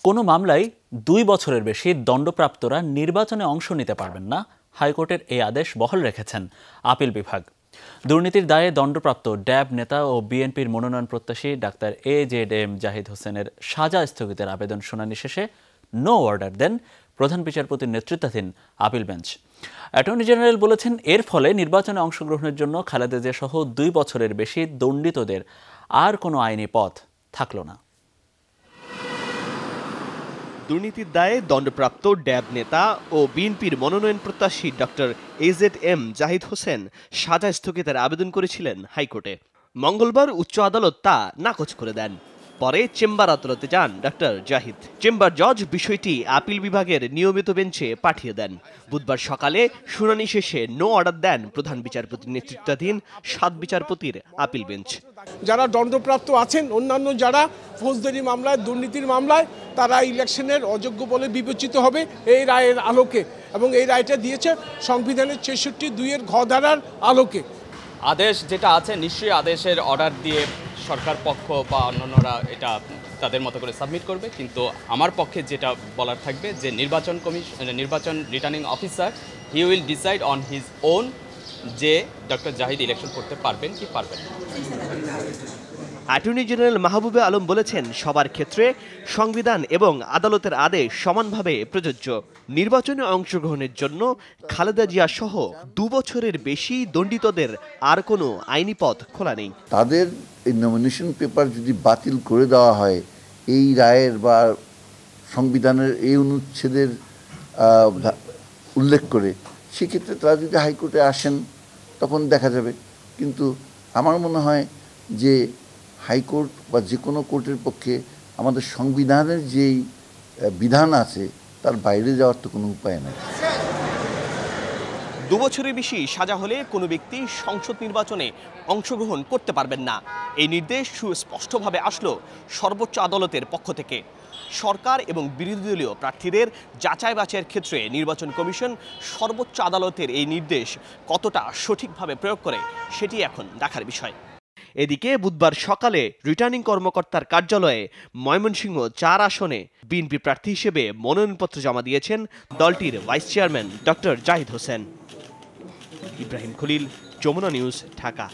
কোনো মামলায় 2 বছরের বেশি দণ্ডপ্রাপ্তরা নির্বাচনে অংশ নিতে পারবেন না, হাইকোর্টের এই আদেশ বহাল রেখেছেন আপিল বিভাগ। দুর্নীতির দায়ে দণ্ডপ্রাপ্ত ড্যাব নেতা ও বিএনপির মনোনয়ন প্রত্যাশী ডাক্তার AZM জাহিদ হোসেনের সাজা স্থগিতের আবেদন শুনানি শেষে নো অর্ডার দেন প্রধান বিচারপতির নেতৃত্বাধীন আপিল বেঞ্চ। অ্যাটর্নি জেনারেল বলেছেন, এর ফলে নির্বাচনে অংশগ্রহণের জন্য খালেদা জিয়া সহ 2 বছরের বেশি দণ্ডিতদের আর কোনো আইনি পথ থাকল না। দুর্নীতির দায়ে দণ্ডপ্রাপ্ত ড্যাব নেতা ও বিএনপির মনোনয়ন প্রত্যাশী ডক্টর AZM জাহিদ হোসেন সাজা স্থগিতের আবেদন করেছিলেন হাইকোর্টে। মঙ্গলবার উচ্চ আদালত তা নাকচ করে দেন। পরে চেম্বার আদালতে যান ডক্টর জাহিদ। চেম্বার জজ বিষয়টি আপিল বিভাগের নিয়মিত বেঞ্চে পাঠিয়ে দেন। বুধবার সকালে শুনানি শেষে নো অর্ডার দেন প্রধান বিচারপতির নেতৃত্বাধীন 7 বিচারপতির আপিল বেঞ্চ। যারা দণ্ডপ্রাপ্ত আছেন, অন্যান্য যারা ফৌজদারি মামলায়, দুর্নীতির মামলায়, তারা ইলেকশনের অযোগ্য বলে বিবেচিত হবে এই রায়ের আলোকে, এবং এই রায়টা দিয়েছে সংবিধানের 66(2) ঘ ধারার আলোকে। আদেশ যেটা আছে, নিশ্চয়ই আদেশের অর্ডার দিয়ে সরকার পক্ষ বা অন্যান্যরা এটা তাদের মতো করে সাবমিট করবে, কিন্তু আমার পক্ষে যেটা বলার থাকবে যে নির্বাচন returning officer he will decide on his own যে ডক্টর জাহিদ ইলেকশন করতে পারবেন কি পারবেন না। অ্যাটর্নি জেনারেল মাহবুবে আলম বলেছেন, সবার ক্ষেত্রে সংবিধান এবং আদালতের আদেশ সমানভাবে প্রযোজ্য। নির্বাচনে অংশগ্রহণের জন্য খালেদা জিয়া সহ 2 বছরের বেশি দণ্ডিতদের আর কোনো আইনি পথ খোলা নেই। তাদের এই নমিনেশন পেপার যদি বাতিল করে দেওয়া হয় এই রায়ের বা সংবিধানের এই অনুচ্ছেদের উল্লেখ করে, সেক্ষেত্রে তারা যদি হাইকোর্টে আসেন তখন দেখা যাবে। কিন্তু আমার মনে হয় যে হাইকোর্ট বা যে কোনো কোর্টের পক্ষে আমাদের সংবিধানের যেই বিধান আছে তার বাইরে যাওয়ার তো কোনো উপায় নেই। 2 বছরের বেশি সাজা হলে কোনো ব্যক্তি সংসদ নির্বাচনে অংশগ্রহণ করতে পারবেন না। এই নির্দেশ সুস্পষ্টভাবে আসলো সর্বোচ্চ আদালতের পক্ষ থেকে। সরকার এবং বিরোধী দলীয় প্রার্থীদের যাচাই বাছাইয়ের ক্ষেত্রে নির্বাচন কমিশন সর্বোচ্চ আদালতের এই নির্দেশ কতটা সঠিকভাবে প্রয়োগ করে সেটি এখন দেখার বিষয়। এদিকে বুধবার সকালে রিটার্নিং কর্মকর্তার কার্যালয়ে ময়মনসিংহ 4 আসনে বিএনপি প্রার্থী হিসেবে মনোনয়নপত্র জমা দিয়েছেন দলটির vice chairman doctor Zahid Hossain. Ibrahim Khalil, Jamuna news, Dhaka.